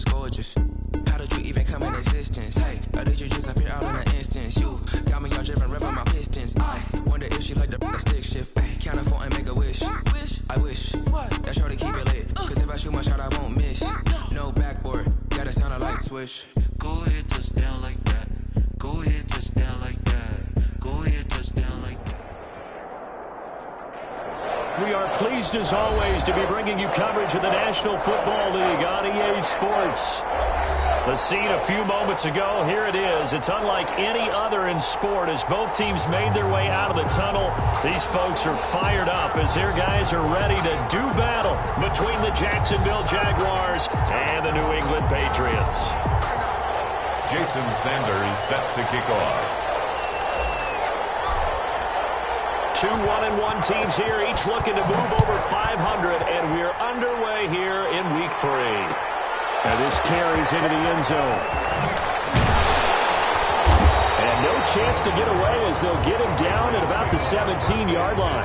gorgeous, gorgeous. How did you even come in existence? Hey, or did you just appear out in an instance? You got me all driven, revving my pistons. I wonder if she like the stick shift. Hey, count it 4 and make a wish. I wish that's sure to keep it lit. Cause if I shoot my shot, I won't miss. No backboard, gotta sound a light swish. Go ahead, touchdown like that. Go ahead, touchdown like that. Go ahead, touchdown like that. We are pleased as always to be bringing you coverage of the National Football League on EA Sports. The scene a few moments ago, here it is. It's unlike any other in sport as both teams made their way out of the tunnel. These folks are fired up as their guys are ready to do battle between the Jacksonville Jaguars and the New England Patriots. Jason Sanders set to kick off. 2 1-1 teams here, each looking to move over 500, and we're underway here in Week 3. And this carries into the end zone. And no chance to get away as they'll get him down at about the 17-yard line.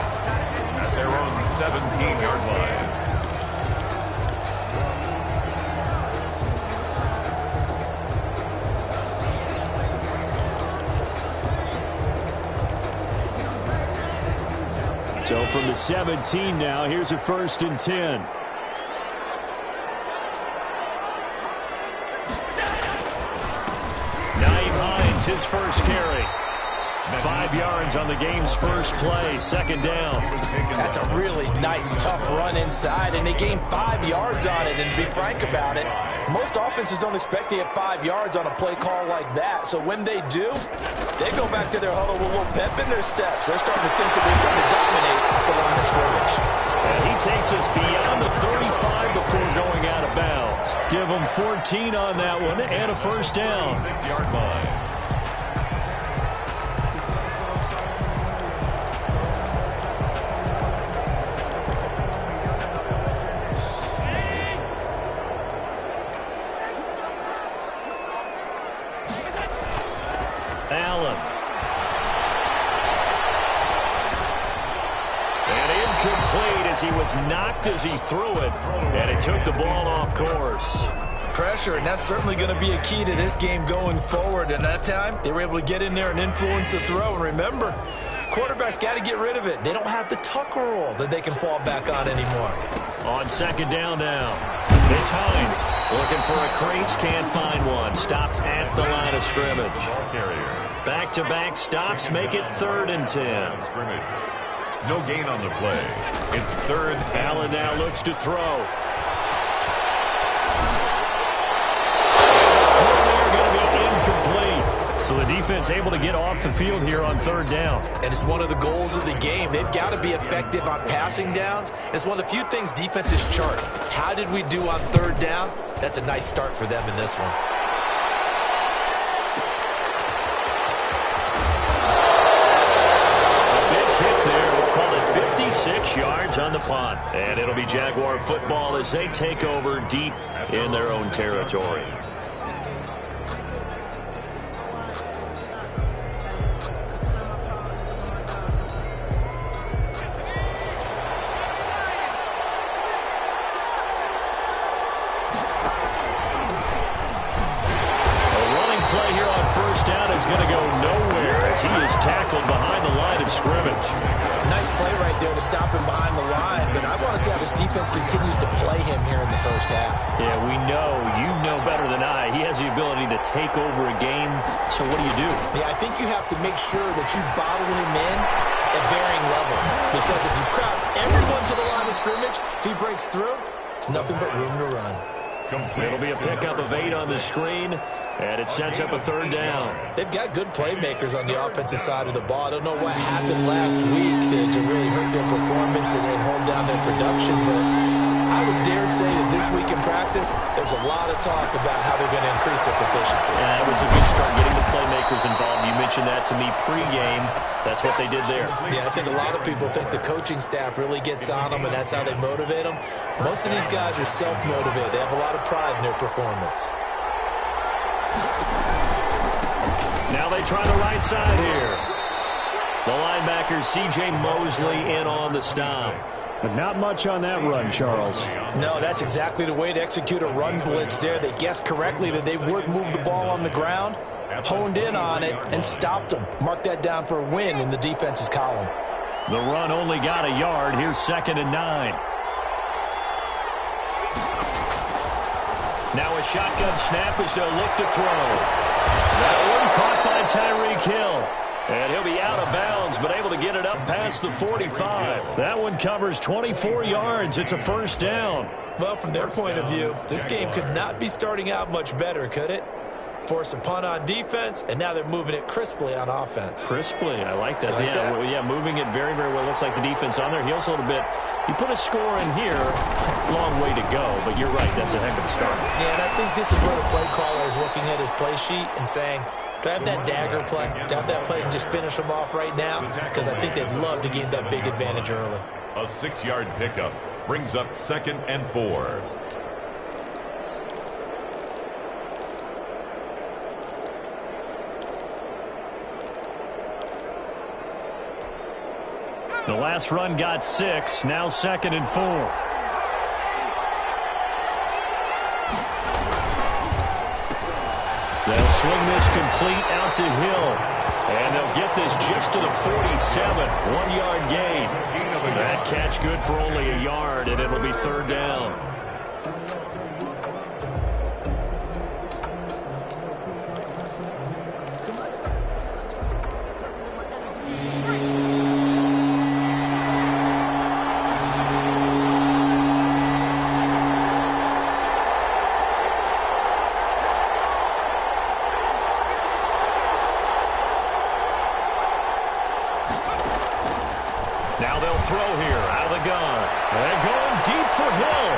At their own 17-yard line. So from the 17 now, here's a 1st and 10. His first carry. 5 yards on the game's first play, 2nd down. That's a really nice, tough run inside, and they gained 5 yards on it. And to be frank about it, most offenses don't expect to get 5 yards on a play call like that. So when they do, they go back to their huddle with a little pep in their steps. They're starting to think that they're starting to dominate the line of scrimmage. And he takes us beyond the 35 before going out of bounds. Give him 14 on that one and a 1st down. 6-yard line. Allen. And incomplete as he was knocked as he threw it. And it took the ball off course. Pressure, and that's certainly going to be a key to this game going forward. And that time, they were able to get in there and influence the throw. And remember, quarterbacks got to get rid of it. They don't have the tucker roll that they can fall back on anymore. On 2nd down now. It's Hines looking for a crease, can't find one. Stopped at the line of scrimmage. Back-to-back stops make it 3rd and 10. No gain on the play. It's 3rd. Allen now looks to throw. So the defense able to get off the field here on 3rd down. And it's one of the goals of the game. They've got to be effective on passing downs. It's one of the few things defenses chart. How did we do on 3rd down? That's a nice start for them in this one. A big kick there. We'll call it 56 yards on the punt. And it'll be Jaguar football as they take over deep in their own territory. He is tackled behind the line of scrimmage. Nice play right there to stop him behind the line, but I want to see how this defense continues to play him here in the first half. Yeah, we know, you know better than I, he has the ability to take over a game, so what do you do? Yeah, I think you have to make sure that you bottle him in at varying levels, because if you crowd everyone to the line of scrimmage, if he breaks through, it's nothing but room to run. It'll be a pickup of 8 on the screen, and it sets up a 3rd down. They've got good playmakers on the offensive side of the ball. I don't know what happened last week to really hurt their performance and hold down their production, but I would dare say that this week in practice, there's a lot of talk about how they're going to increase their proficiency. Yeah, it was a good start getting the playmakers involved. You mentioned that to me pregame. That's what they did there. Yeah, I think a lot of people think the coaching staff really gets on them, and that's how they motivate them. Most of these guys are self-motivated. They have a lot of pride in their performance. Now they try the right side here. The linebacker, C.J. Mosley, in on the stop. But not much on that run, Charles. No, that's exactly the way to execute a run blitz there. They guessed correctly that they would move the ball on the ground, honed in on it, and stopped them. Mark that down for a win in the defense's column. The run only got a yard. Here's 2nd and 9. Now a shotgun snap as they'll look to throw. That one caught by Tyreek Hill. And he'll be out of bounds, but able to get it up past the 45. That one covers 24 yards. It's a 1st down. Well, from their point of view, this game could not be starting out much better, could it? Force a punt on defense, and now they're moving it crisply on offense. Crisply, I like that. Yeah, moving it very, very well. Looks like the defense on their heels a little bit. You put a score in here, long way to go, but you're right, that's a heck of a start. Yeah, and I think this is where the play caller is looking at his play sheet and saying, do I have that dagger play? Do I have that play and just finish them off right now? Because I think they'd love to gain that big advantage early. A 6-yard pickup brings up 2nd and 4. The last run got 6. Now 2nd and 4. They'll swing this complete out to Hill. And they'll get this just to the 47. 1-yard gain. That catch good for only a yard, and it'll be 3rd down. Now they'll throw here out of the gun. And going deep for Hill.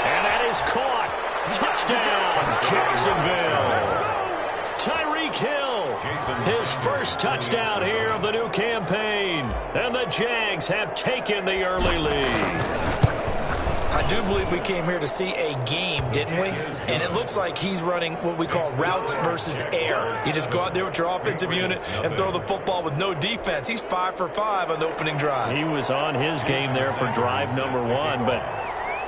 And that is caught. Touchdown, Jacksonville. Tyreek Hill, his first touchdown here of the new campaign. And the Jags have taken the early lead. I do believe we came here to see a game, didn't we? And it looks like he's running what we call routes versus air. You just go out there with your offensive unit and throw the football with no defense. He's 5 for 5 on the opening drive. He was on his game there for drive number 1, but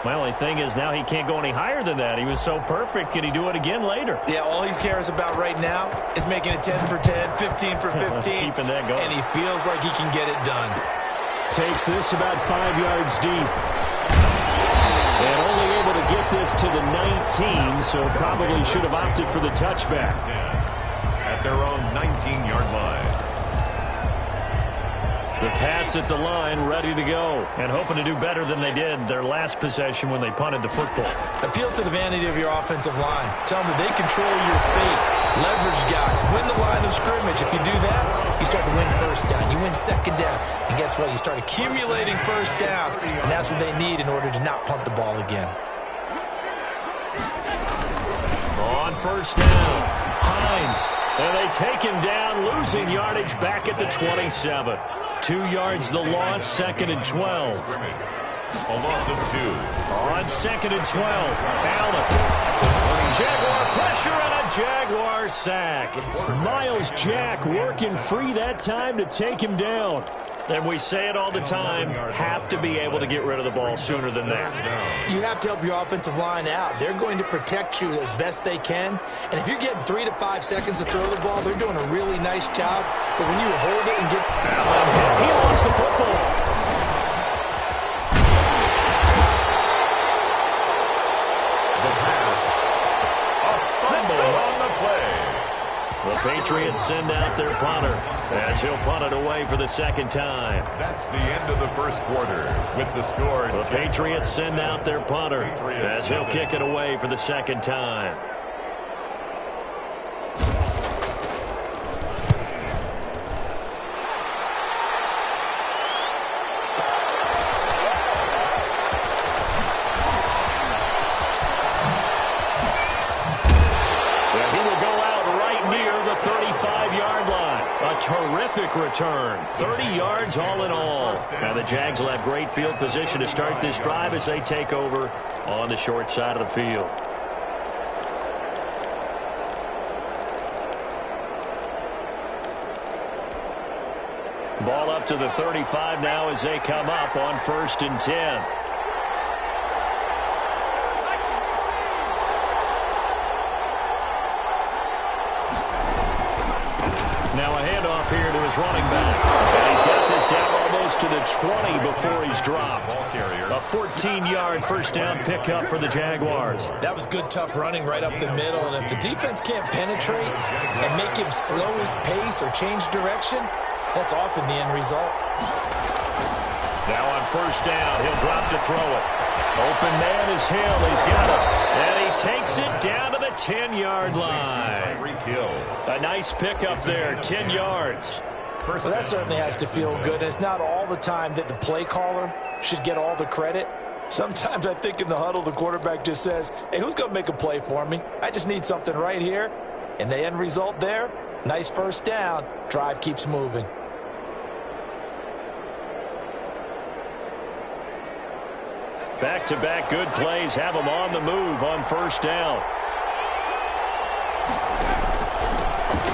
my only thing is now he can't go any higher than that. He was so perfect. Can he do it again later? Yeah, all he cares about right now is making it 10 for 10, 15 for 15. Keeping that going. And he feels like he can get it done. Takes this about 5 yards deep. And only able to get this to the 19, so probably should have opted for the touchback. At their own 19-yard line. The Pats at the line, ready to go, and hoping to do better than they did their last possession when they punted the football. Appeal to the vanity of your offensive line. Tell them that they control your fate. Leverage guys. Win the line of scrimmage. If you do that, you start to win 1st down. You win 2nd down. And guess what? You start accumulating 1st downs, and that's what they need in order to not punt the ball again. On 1st down, Hines. And they take him down, losing yardage back at the 27. 2 yards the loss, 2nd and 12. A loss of 2. On 2nd and 12, Allen. Jaguar pressure and a Jaguar sack. Miles Jack working free that time to take him down. And we say it all the time, have to be able to get rid of the ball sooner than that. You have to help your offensive line out. They're going to protect you as best they can. And if you're getting 3 to 5 seconds to throw the ball, they're doing a really nice job. But when you hold it and get... Allen, he lost the football. The Patriots send out their punter as he'll punt it away for the 2nd time. That's the end of the 1st quarter with the score. The Patriots send out their punter as he'll kick it away for the 2nd time. Terrific return. 30 yards all in all. Now the Jags will have great field position to start this drive as they take over on the short side of the field. out to the 35 now as they come up on 1st and 10. Now a handoff here to his running back. And he's got this down almost to the 20 before he's dropped. A 14-yard first down pickup for the Jaguars. That was good, tough running right up the middle. And if the defense can't penetrate and make him slow his pace or change direction, that's often the end result. Now on first down, he'll drop to throw it. Open man is Hill. He's got it. And he takes it down to the 10-yard line. A nice pickup there, 10 yards. Well, that certainly has to feel good. And it's not all the time that the play caller should get all the credit. Sometimes I think in the huddle, the quarterback just says, hey, who's going to make a play for me? I just need something right here. And the end result there, nice first down. Drive keeps moving. Back-to-back good plays have him on the move on first down.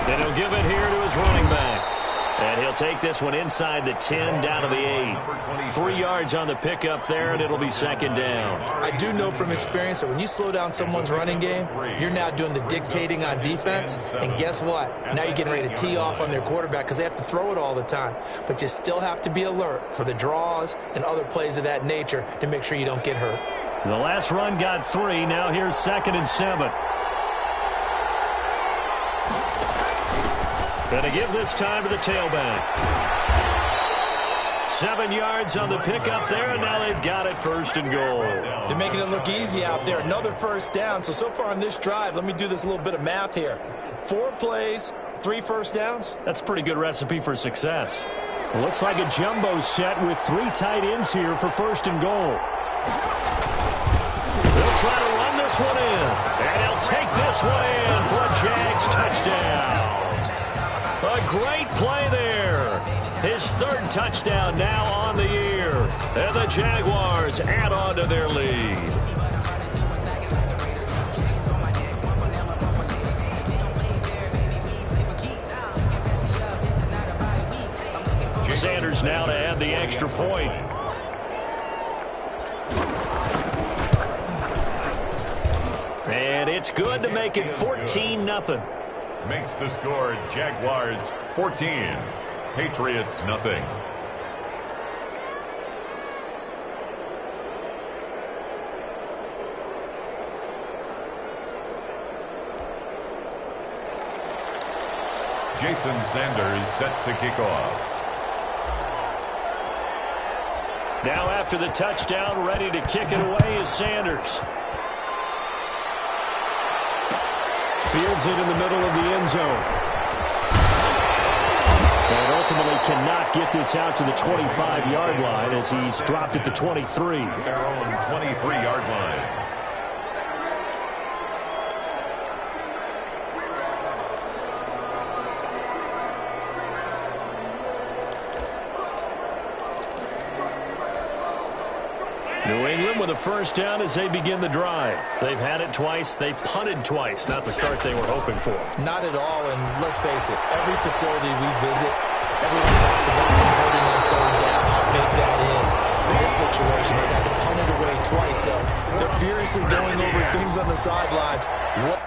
Then he'll give it here to his running back. And he'll take this one inside the 10 down to the 8. 3 yards on the pickup there, and it'll be second down. I do know from experience that when you slow down someone's running game, you're now doing the dictating on defense. And guess what? Now you're getting ready to tee off on their quarterback because they have to throw it all the time. But you still have to be alert for the draws and other plays of that nature to make sure you don't get hurt. The last run got 3. Now here's 2nd and 7. Gonna give this time to the tailback. 7 yards on the pickup there, and now they've got it 1st and goal. They're making it look easy out there. Another first down. So far on this drive, let me do this little bit of math here. 4 plays, 3 first downs. That's a pretty good recipe for success. It looks like a jumbo set with 3 tight ends here for 1st and goal. They'll try to run this one in, and he'll take this one in for a Jags touchdown. A great play there. His 3rd touchdown now on the year. And the Jaguars add on to their lead. Sanders now to add the extra point. And it's good to make it 14-0. Makes the score Jaguars 14, Patriots nothing. Jason Sanders set to kick off. Now after the touchdown, ready to kick it away is Sanders. Fields it in the middle of the end zone. And ultimately cannot get this out to the 25-yard line as he's dropped at the 23. Their own 23-yard line. New England with a first down as they begin the drive. They've had it twice. They've punted twice. Not the start they were hoping for. Not at all, and let's face it, every facility we visit, everyone talks about converting on 3rd down, how big that is. In this situation, they've had to punt it away twice, so they're furiously going over things on the sidelines. What?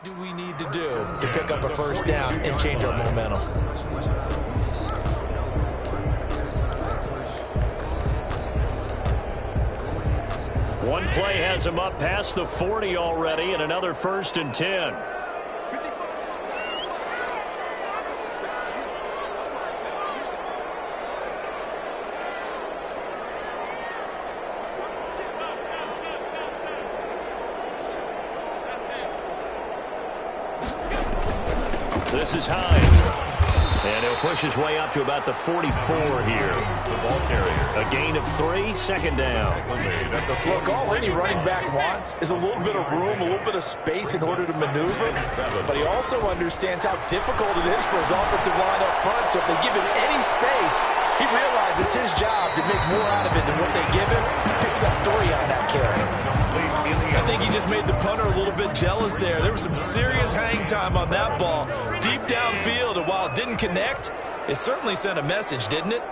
Do we need to do to pick up a first down and change our momentum? One play has him up past the 40 already, and another 1st and 10. This is Hines. And he'll push his way up to about the 44 here. The ball carrier. A gain of 3, second down. Look, all any running back wants is a little bit of room, a little bit of space in order to maneuver. But he also understands how difficult it is for his offensive line up front. So if they give him any space, he realizes his job to make more out of it than what they give him. Picks up 3 on that carry. I think he just made the punter a little bit jealous there. There was some serious hang time on that ball. Deep downfield, and while it didn't connect, it certainly sent a message, didn't it?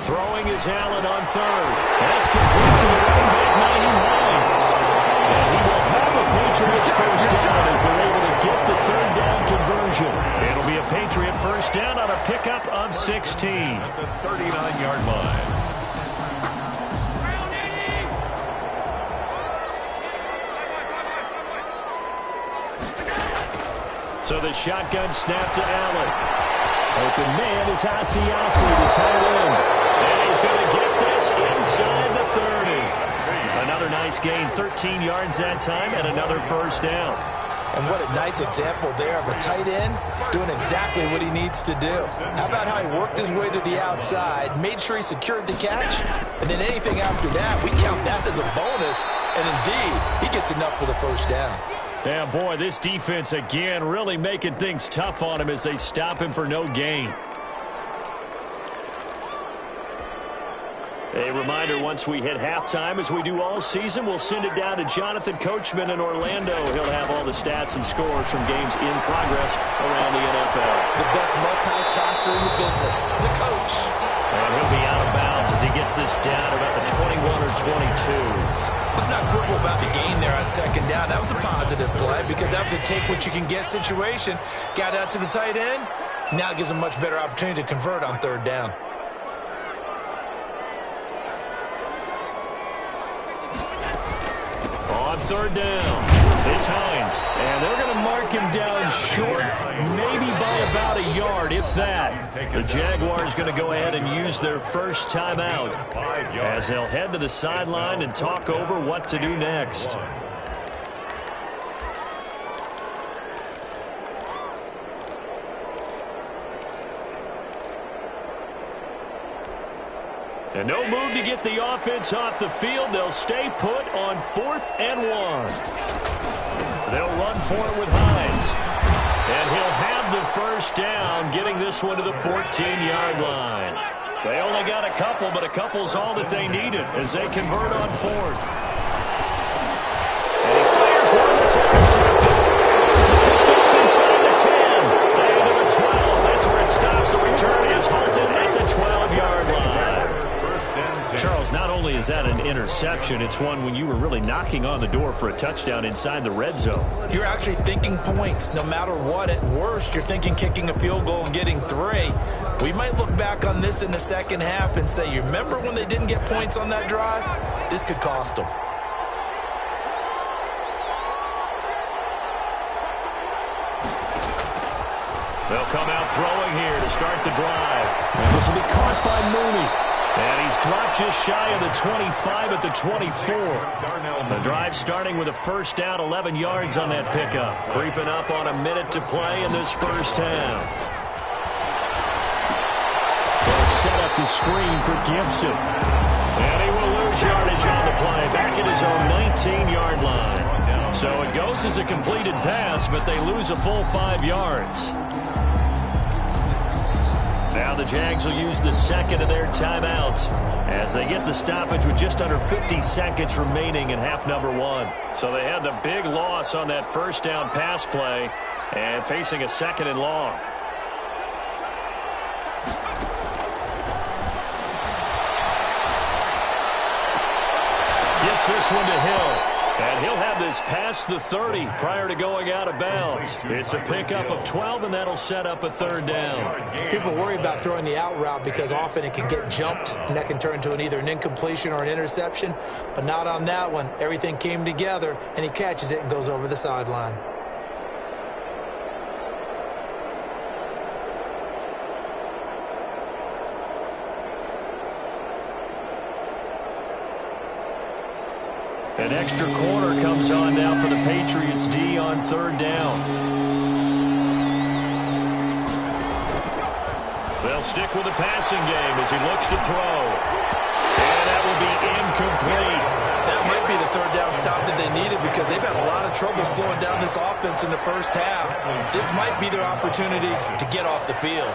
Throwing is Allen on third. That's complete to the running back, Naheem Hines. And he will have a Patriots first down as they're able to get the third down conversion. It'll be a Patriot first down on a pickup of 16. At the 39-yard line. So the shotgun snap to Allen. Open man is Asiasi, the tight end. And he's going to get this inside the 30. Another nice gain, 13 yards that time, and another first down. And what a nice example there of a tight end doing exactly what he needs to do. How about how he worked his way to the outside, made sure he secured the catch, and then anything after that, we count that as a bonus. And indeed, he gets enough for the first down. Yeah, boy, this defense again really making things tough on him as they stop him for no gain. A reminder, once we hit halftime, as we do all season, we'll send it down to Jonathan Coachman in Orlando. He'll have all the stats and scores from games in progress around the NFL. The best multitasker in the business, the coach. And he'll be out of bounds as he gets this down about the 21 or 22. Let's not quibble about the gain there on second down. That was a positive play because that was a take-what-you-can-get situation. Got out to the tight end. Now it gives him a much better opportunity to convert on third down. On third down, it's Hines. And they're going to mark him down short, maybe by about a yard, if that. The Jaguars going to go ahead and use their first timeout as they'll head to the sideline and talk over what to do next. And no move to get the offense off the field. They'll stay put on 4th and 1. They'll run for it with Hines. And he'll have the first down, getting this one to the 14-yard line. They only got a couple, but a couple's all that they needed as they convert on 4th. And he fires one that's intercepted. Picked up inside the 10. And to the 12. That's where it stops. The return is halted at the 12-yard line. Charles, not only is that an interception, it's one when you were really knocking on the door for a touchdown inside the red zone. You're actually thinking points. No matter what, at worst, you're thinking kicking a field goal and getting 3. We might look back on this in the second half and say, you remember when they didn't get points on that drive? This could cost them. They'll come out throwing here to start the drive. And this will be caught by Mooney. And he's dropped just shy of the 25 at the 24. The drive starting with a first down, 11 yards on that pickup. Creeping up on a minute to play in this first half. They'll set up the screen for Gibson. And he will lose yardage on the play, back at his own 19-yard line. So it goes as a completed pass, but they lose a full 5 yards. Now the Jags will use the second of their timeouts as they get the stoppage with just under 50 seconds remaining in half number 1. So they had the big loss on that first down pass play and facing a second and long. Gets this one to Hill. And he'll have this past the 30 prior to going out of bounds. It's a pickup of 12, and that'll set up a third down. People worry about throwing the out route because often it can get jumped, and that can turn into either an incompletion or an interception. But not on that one. Everything came together, and he catches it and goes over the sideline. An extra quarter comes on now for the Patriots D on third down. They'll stick with the passing game as he looks to throw. And that will be incomplete. That might be the third down stop that they needed because they've had a lot of trouble slowing down this offense in the first half. This might be their opportunity to get off the field.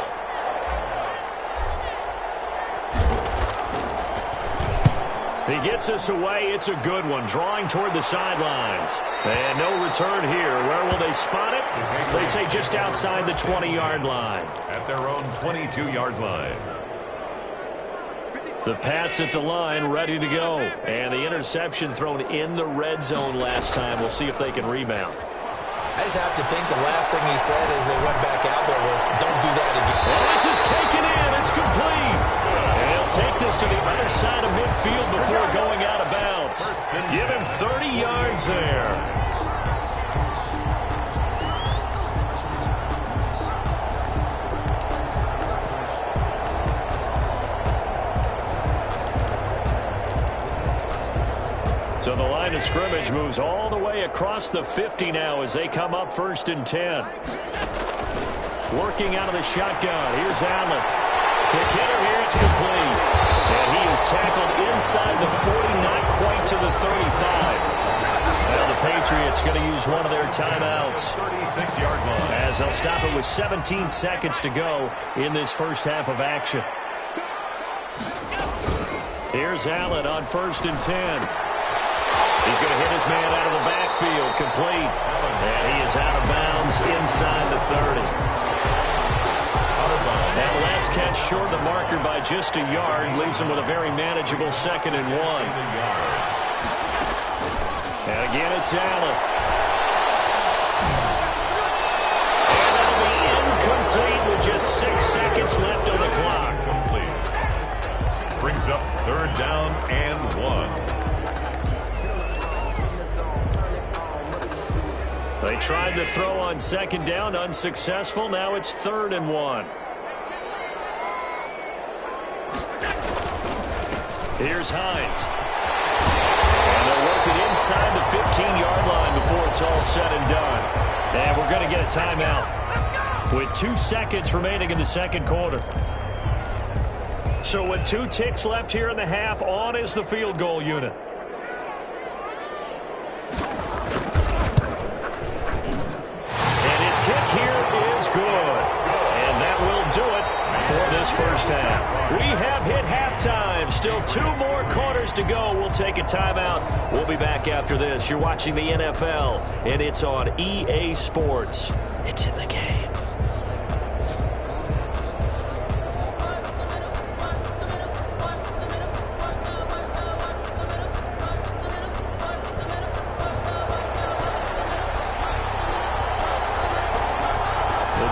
He gets us away. It's a good one. Drawing toward the sidelines. And no return here. Where will they spot it? They say just outside the 20-yard line. At their own 22-yard line. The Pats at the line, ready to go. And the interception thrown in the red zone last time. We'll see if they can rebound. I just have to think the last thing he said as they went back out there was, don't do that again. Well, this is taken in. It's complete. And he'll take this to the other side of midfield before going out of bounds. Give him 30 yards there. So the line of scrimmage moves all the way across the 50 now as they come up 1st and 10. Working out of the shotgun. Here's Allen. Quick hitter here. It's complete. And he is tackled inside the 40, not quite to the 35. Now the Patriots going to use one of their timeouts. 36-yard line. As they'll stop it with 17 seconds to go in this first half of action. Here's Allen on 1st and 10. He's going to hit his man out of the backfield, complete. And he is out of bounds inside the 30. That last catch short of the marker by just a yard leaves him with a very manageable 2nd and 1. And again, it's Allen. And that'll be incomplete with just 6 seconds left on the clock. Complete. Brings up 3rd down and 1. They tried to throw on 2nd down, unsuccessful. Now it's 3rd and 1. Here's Hines. And they'll work it inside the 15-yard line before it's all said and done. And we're going to get a timeout with 2 seconds remaining in the 2nd quarter. So with 2 ticks left here in the half, on is the field goal unit. Kick here is good. And that will do it for this first half. We have hit halftime. Still 2 more quarters to go. We'll take a timeout. We'll be back after this. You're watching the NFL, and it's on EA Sports. It's in the game.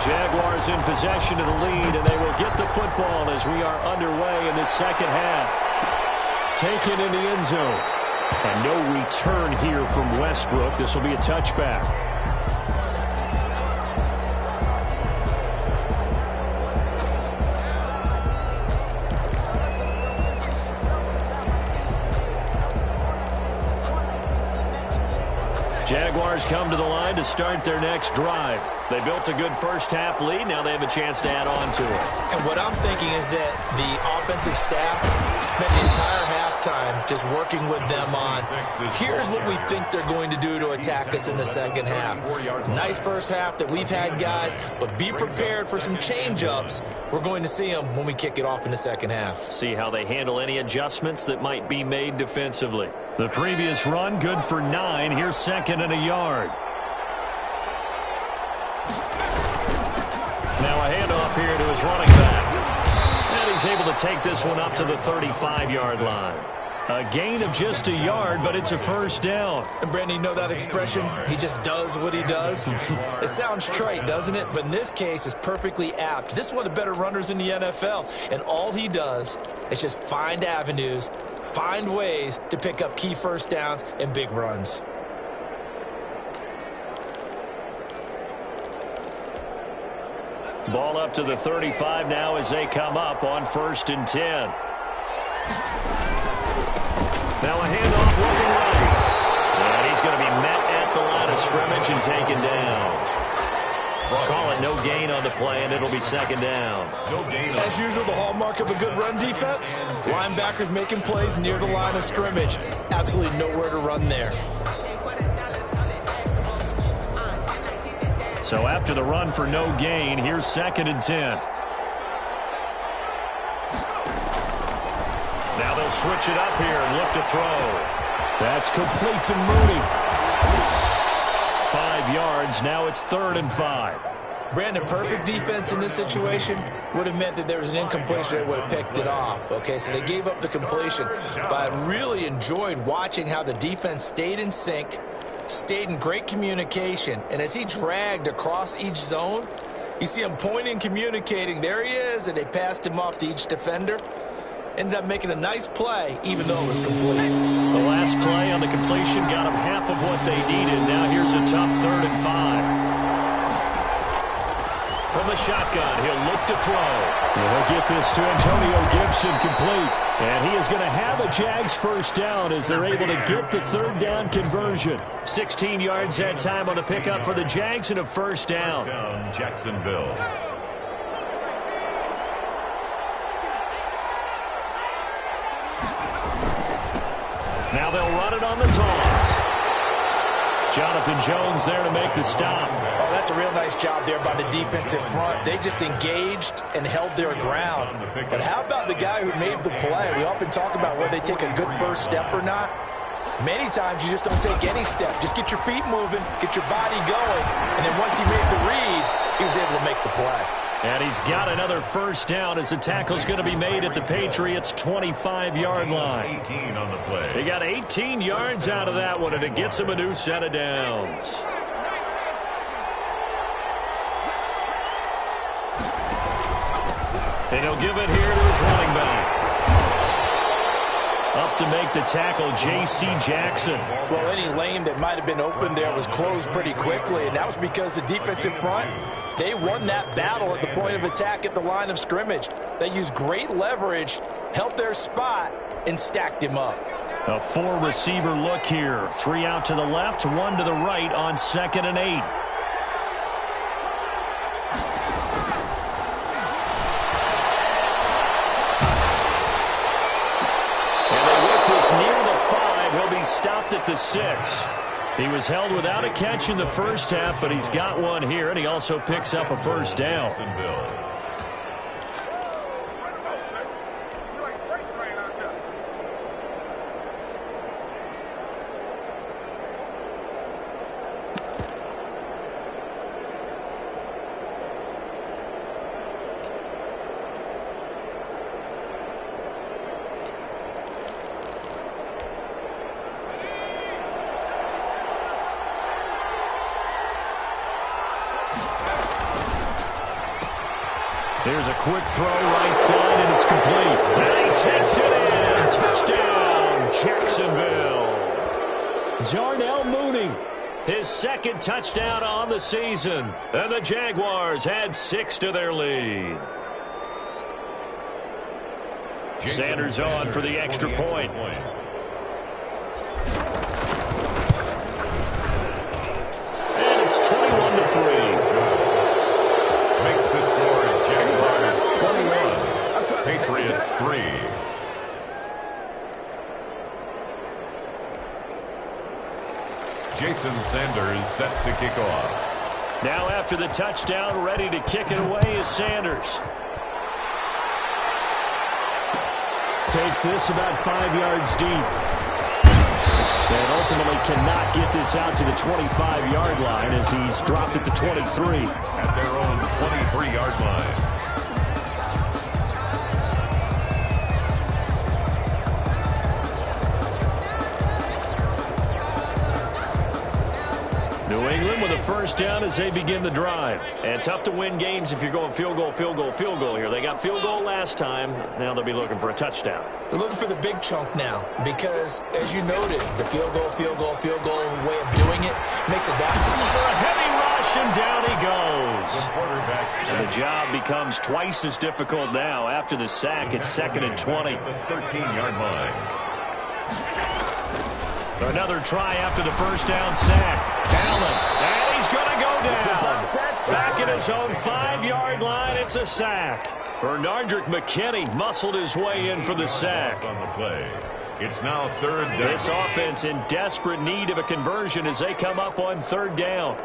Jaguars in possession of the lead, and they will get the football as we are underway in this 2nd half. Taken in the end zone. And no return here from Westbrook. This will be a touchback. Jaguars come to the line to start their next drive. They built a good first half lead. Now they have a chance to add on to it. And what I'm thinking is that the offensive staff spent the entire halftime just working with them on, here's what we think they're going to do to attack us in the 2nd half. Nice first half that we've had, guys, but be prepared for some change-ups. We're going to see them when we kick it off in the 2nd half. See how they handle any adjustments that might be made defensively. The previous run, good for 9. Here's 2nd and a yard. Now a handoff here to his running back. And he's able to take this one up to the 35-yard line. A gain of just a yard, but it's a first down. And Brandon, you know that expression? He just does what he does. It sounds trite, doesn't it? But in this case, it's perfectly apt. This is one of the better runners in the NFL. And all he does is just find avenues, find ways to pick up key first downs and big runs. Ball up to the 35 now as they come up on 1st and 10. Now a handoff looking right. coverage and taken down. Call it no gain on the play, and it'll be second down. No gain. As usual, the hallmark of a good run defense, linebackers making plays near the line of scrimmage. Absolutely nowhere to run there. So after the run for no gain, here's 2nd and 10. Now they'll switch it up here and look to throw. That's complete to Mooney. 5 yards. Now it's 3rd and 5. Brandon, perfect defense in this situation would have meant that there was an incompletion that would have picked it off. Okay, so they gave up the completion. But I really enjoyed watching how the defense stayed in sync, stayed in great communication. And as he dragged across each zone, you see him pointing, communicating. There he is, and they passed him off to each defender. Ended up making a nice play, even though it was complete. The last play on the completion got them half of what they needed. Now here's a tough 3rd and 5. From the shotgun, he'll look to throw. He'll get this to Antonio Gibson complete. And he is going to have a Jags first down as they're able to get the 3rd down conversion. 16 yards that time on the pickup for the Jags and a first down. Jacksonville. Now they'll run it on the toss. Jonathan Jones there to make the stop. Oh, that's a real nice job there by the defensive front. They just engaged and held their ground. But how about the guy who made the play? We often talk about whether they take a good first step or not. Many times you just don't take any step. Just get your feet moving, get your body going, and then once he made the read, he was able to make the play. And he's got another first down as the tackle's going to be made at the Patriots' 25-yard line. 18 on the play. They got 18 yards out of that one, and it gets him a new set of downs. And he'll give it here to his running back. Up to make the tackle, J.C. Jackson. Well, any lane that might have been open there was closed pretty quickly, and that was because the defensive front, they won that battle at the point of attack at the line of scrimmage. They used great leverage, held their spot, and stacked him up. A 4-receiver look here. 3 out to the left, 1 to the right on 2nd and 8. Near the 5, he'll be stopped at the 6. He was held without a catch in the first half, but he's got one here, and he also picks up a first down. Here's a quick throw right side, and it's complete. And he takes it in. Touchdown, Jacksonville. Darnell Mooney. His 2nd touchdown on the season. And the Jaguars add 6 to their lead. Sanders on for the extra point. And it's 21-3. Makes the score Jaguars 21, Patriots 3. Jason Sanders set to kick off. Now after the touchdown, ready to kick it away is Sanders. Takes this about 5 yards deep. And ultimately cannot get this out to the 25-yard line as he's dropped at the 23. At their own 23-yard line. New England with a first down as they begin the drive. And tough to win games if you're going field goal, field goal, field goal here. They got field goal last time. Now they'll be looking for a touchdown. They're looking for the big chunk now because, as you noted, the field goal way of doing it makes it that. For a heavy rush, and down he goes. And the job becomes twice as difficult now. After the sack, it's 2nd and 20. The 13-yard line. Another try after the first down sack. Allen. his own 5-yard line. It's a sack. Bernardrick McKinney muscled his way in for the sack. On the play. It's now 3rd down. This offense in desperate need of a conversion as they come up on 3rd down.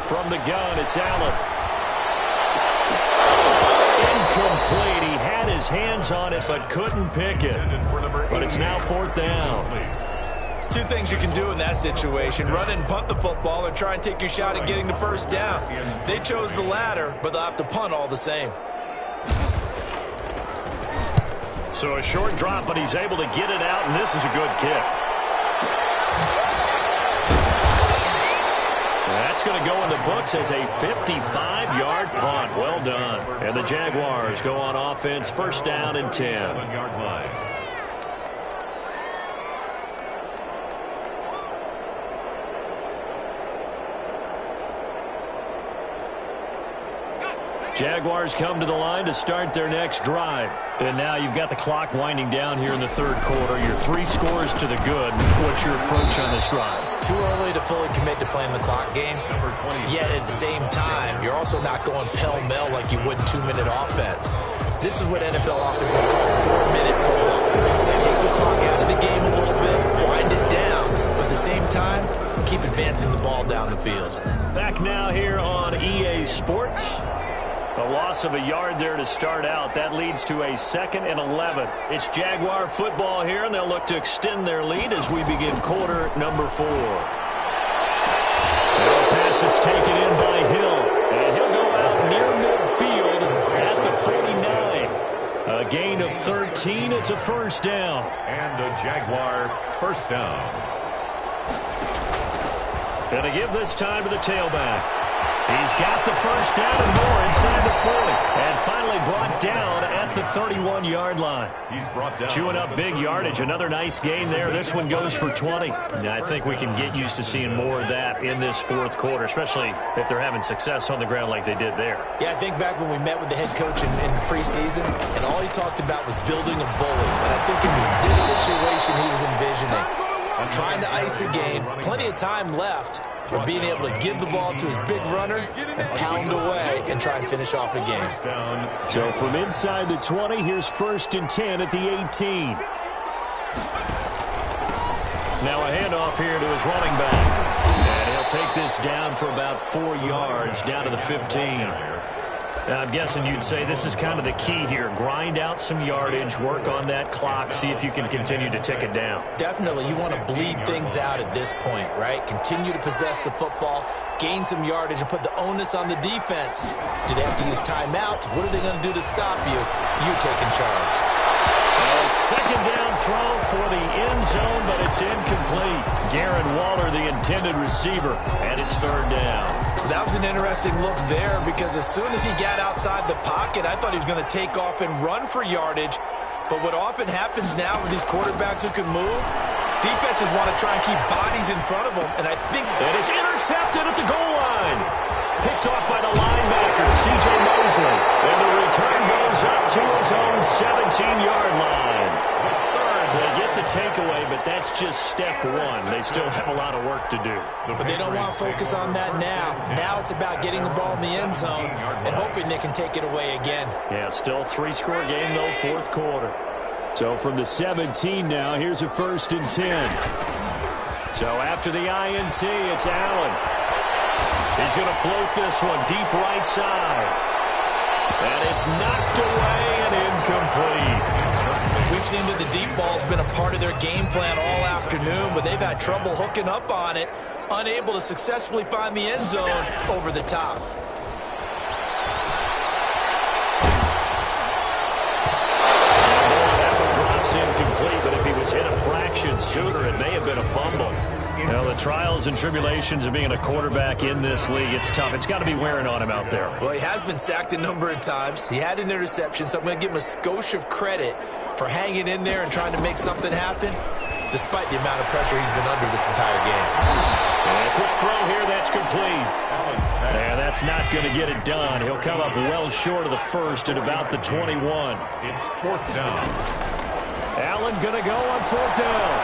From the gun, it's Allen. Incomplete. He had his hands on it but couldn't pick it. But it's now 4th down. Two things you can do in that situation: run and punt the football, or try and take your shot at getting the 1st down. They chose the latter, but they'll have to punt all the same. So a short drop, but he's able to get it out, and this is a good kick. That's going to go in the books as a 55-yard punt. Well done. And the Jaguars go on offense, 1st down and 10. 7-yard line. Jaguars come to the line to start their next drive. And now you've got the clock winding down here in the 3rd quarter. You're 3 scores to the good. What's your approach on this drive? Too early to fully commit to playing the clock game. Yet at the same time, you're also not going pell-mell like you would in 2-minute offense. This is what NFL offenses call 4-minute football. Take the clock out of the game a little bit, wind it down, but at the same time, keep advancing the ball down the field. Back now here on EA Sports. A loss of a yard there to start out. That leads to a 2nd and 11. It's Jaguar football here, and they'll look to extend their lead as we begin quarter number 4. The pass that's taken in by Hill. And he'll go out near midfield at the 49. A gain of 13. It's a 1st down. And a Jaguar 1st down. Going to give this time to the tailback. He's got the 1st down and more inside the 40. And finally brought down at the 31-yard line. He's brought down. Chewing up big yardage. Another nice gain there. This one goes for 20. And I think we can get used to seeing more of that in this 4th quarter, especially if they're having success on the ground like they did there. Yeah, I think back when we met with the head coach in preseason, and all he talked about was building a bully. And I think it was this situation he was envisioning. Trying to ice a game, plenty of time left, but being able to give the ball to his big runner and pound away and try and finish off a game. So from inside the 20, here's 1st and 10 at the 18. Now a handoff here to his running back. And he'll take this down for about 4 yards, down to the 15. Now, I'm guessing you'd say this is kind of the key here. Grind out some yardage, work on that clock, see if you can continue to tick it down. Definitely. You want to bleed things out at this point, right? Continue to possess the football, gain some yardage, and put the onus on the defense. Do they have to use timeouts? What are they going to do to stop you? You taking charge. A 2nd down throw for the end zone, but it's incomplete. Darren Waller, the intended receiver, and it's 3rd down. That was an interesting look there because as soon as he got outside the pocket, I thought he was going to take off and run for yardage. But what often happens now with these quarterbacks who can move, defenses want to try and keep bodies in front of them. And I think that it's intercepted at the goal line. Picked off by the linebacker, C.J. Mosley. And the return goes up to his own 17-yard line. So they get the takeaway, but that's just step 1. They still have a lot of work to do. But they don't want to focus on that now. Now it's about getting the ball in the end zone and hoping they can take it away again. Yeah, still 3-score game, though, 4th quarter. So from the 17 now, here's a 1st and 10. So after the INT, it's Allen. He's going to float this one deep right side. And it's knocked away and incomplete. We've seen that the deep ball's been a part of their game plan all afternoon, but they've had trouble hooking up on it, unable to successfully find the end zone over the top. That one drops incomplete, but if he was hit a fraction sooner, it may have been a fumble. You know, the trials and tribulations of being a quarterback in this league, it's tough. It's got to be wearing on him out there. Well, he has been sacked a number of times. He had an interception, so I'm going to give him a skosh of credit for hanging in there and trying to make something happen, despite the amount of pressure he's been under this entire game. And a quick throw here, that's complete. And that's not going to get it done. He'll come up well short of the 1st at about the 21. It's 4th down. Allen going to go on 4th down.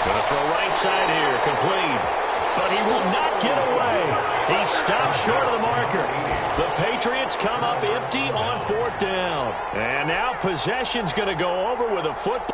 Going to throw right side here, complete. But he will not get away. He stopped short of the marker. The Patriots come up empty on 4th down. And now possession's going to go over with a football.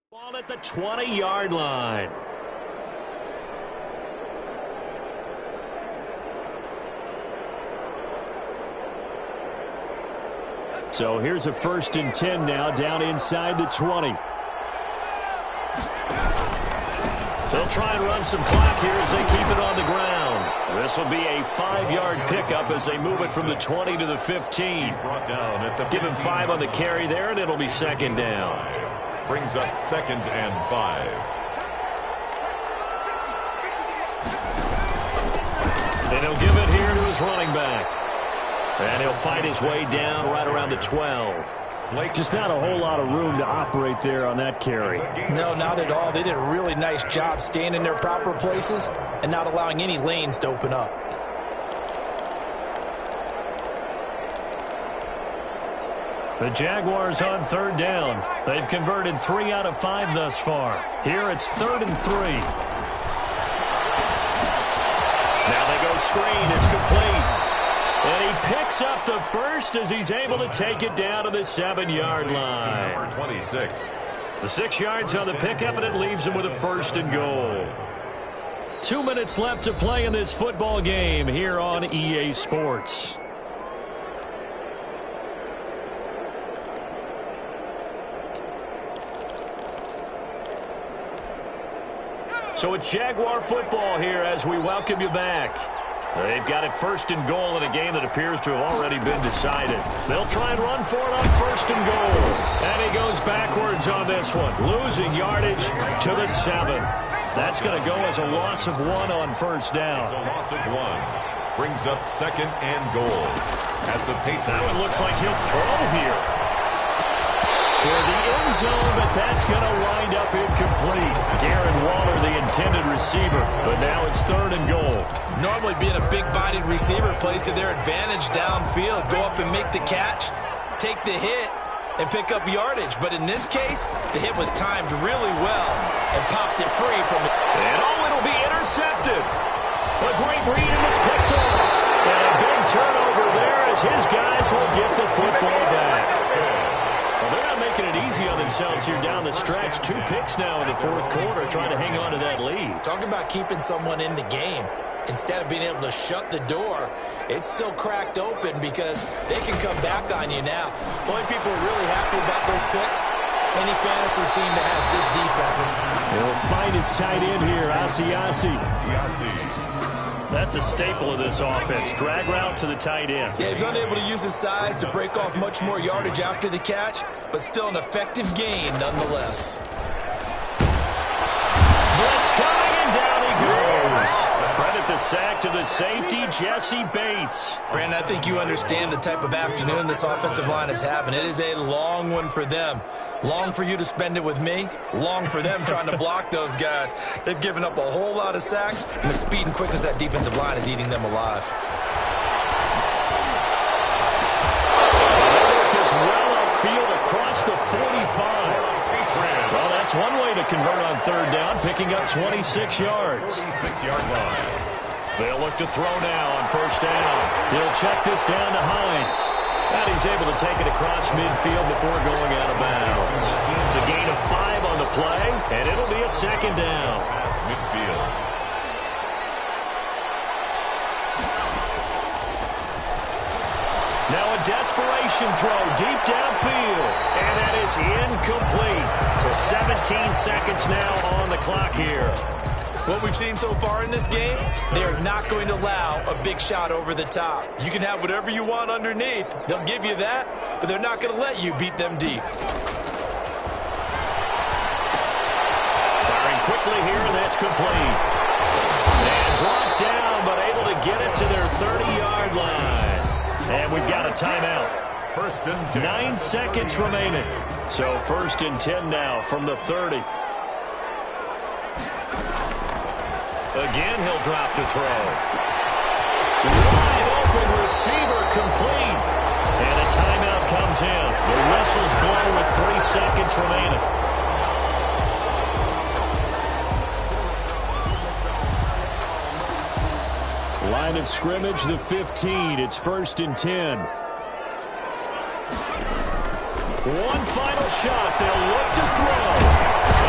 Ball at the 20-yard line. So here's a 1st and 10 now, down inside the 20. They'll try and run some clock here as they keep it on the ground. This will be a 5-yard pickup as they move it from the 20 to the 15. Give him 5 on the carry there, and it'll be 2nd down. Brings up 2nd and 5. And he'll give it here to his running back. And he'll find his way down right around the 12. Just not a whole lot of room to operate there on that carry. No, not at all. They did a really nice job staying in their proper places and not allowing any lanes to open up. The Jaguars on 3rd down. They've converted 3 out of 5 thus far. Here it's 3rd and 3. Now they go screen. It's complete. And he picks up the first as he's able to take it down to the 7-yard line. Number 26. The 6 yards on the pickup, and it leaves him with a 1st and goal. 2 minutes left to play in this football game here on EA Sports. So it's Jaguar football here as we welcome you back. They've got it 1st and goal in a game that appears to have already been decided. They'll try and run for it on 1st and goal. And he goes backwards on this one, losing yardage to the 7. That's going to go as a loss of 1 on 1st down. It's a loss of 1. Brings up 2nd and goal at the Patriots. That one looks like he'll throw here toward the end zone, but that's going to wind up incomplete. Darren Waller, the intended receiver, but now it's 3rd and goal. Normally being a big-bodied receiver plays to their advantage downfield. Go up and make the catch, take the hit, and pick up yardage. But in this case, the hit was timed really well and popped it free from the... And it'll be intercepted. A great read, and it's picked off. And a big turnover there as his guys will get the football back. Well, they're not making it easy on themselves here down the stretch. 2 picks now in the 4th quarter, trying to hang on to that lead. Talk about keeping someone in the game. Instead of being able to shut the door, it's still cracked open because they can come back on you now. The only people are really happy about those picks, any fantasy team that has this defense. He'll find his tight end here, Asiasi. That's a staple of this offense. Drag route to the tight end. Yeah, he's unable to use his size to break off much more yardage after the catch, but still an effective gain nonetheless. Blitz coming, and down he goes. Credit the sack to the safety, Jesse Bates. Brandon, I think you understand the type of afternoon this offensive line is having. It is a long one for them. Long for you to spend it with me. Long for them trying to block those guys. They've given up a whole lot of sacks, and the speed and quickness of that defensive line is eating them alive. Just well upfield across the 45. Well, that's one way to convert on 3rd down, picking up 26 yards. 26-yard line. They'll look to throw now on 1st down. He'll check this down to Hines. And he's able to take it across midfield before going out of bounds. It's a gain of 5 on the play, and it'll be a 2nd down. Past midfield. Now a desperation throw deep downfield, and that is incomplete. So 17 seconds now on the clock here. What we've seen so far in this game, they are not going to allow a big shot over the top. You can have whatever you want underneath. They'll give you that, but they're not going to let you beat them deep. Firing quickly here, and that's complete. And brought down, but able to get it to their 30-yard line. And we've got a timeout. First and 10. 9 seconds remaining. So first and 10 now from the 30. Again, he'll drop to throw. Wide open receiver complete. And a timeout comes in. The whistle's blown with 3 seconds remaining. Line of scrimmage, the 15. It's first and 10. One final shot. They'll look to throw.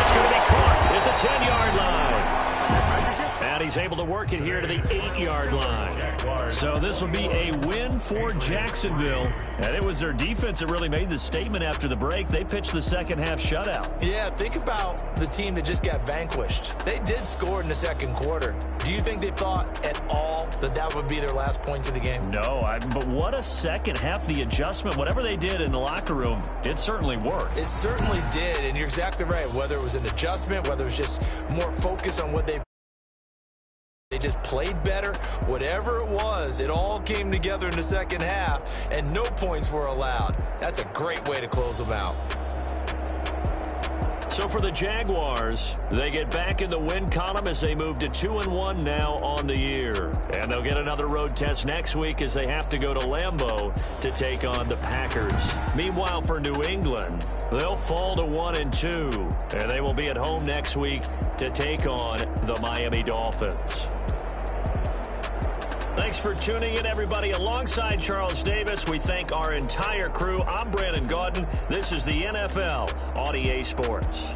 It's going to be caught at the 10-yard line. And he's able to work it here to the 8-yard line. So this will be a win for Jacksonville. And it was their defense that really made the statement after the break. They pitched the second-half shutout. Yeah, think about the team that just got vanquished. They did score in the second quarter. Do you think they thought at all that that would be their last points of the game? No, but what a second half. The adjustment, whatever they did in the locker room, it certainly worked. It certainly did, and you're exactly right. Whether it was an adjustment, whether it was just more focus on what they just played better, whatever it was, it all came together in the second half, and no points were allowed. That's a great way to close them out. So for the Jaguars, they get back in the win column as they move to 2-1 now on the year. And they'll get another road test next week as they have to go to Lambeau to take on the Packers. Meanwhile, for New England, they'll fall to 1-2. And they will be at home next week to take on the Miami Dolphins. Thanks for tuning in, everybody. Alongside Charles Davis, we thank our entire crew. I'm Brandon Gaudin. This is the NFL on EA Sports.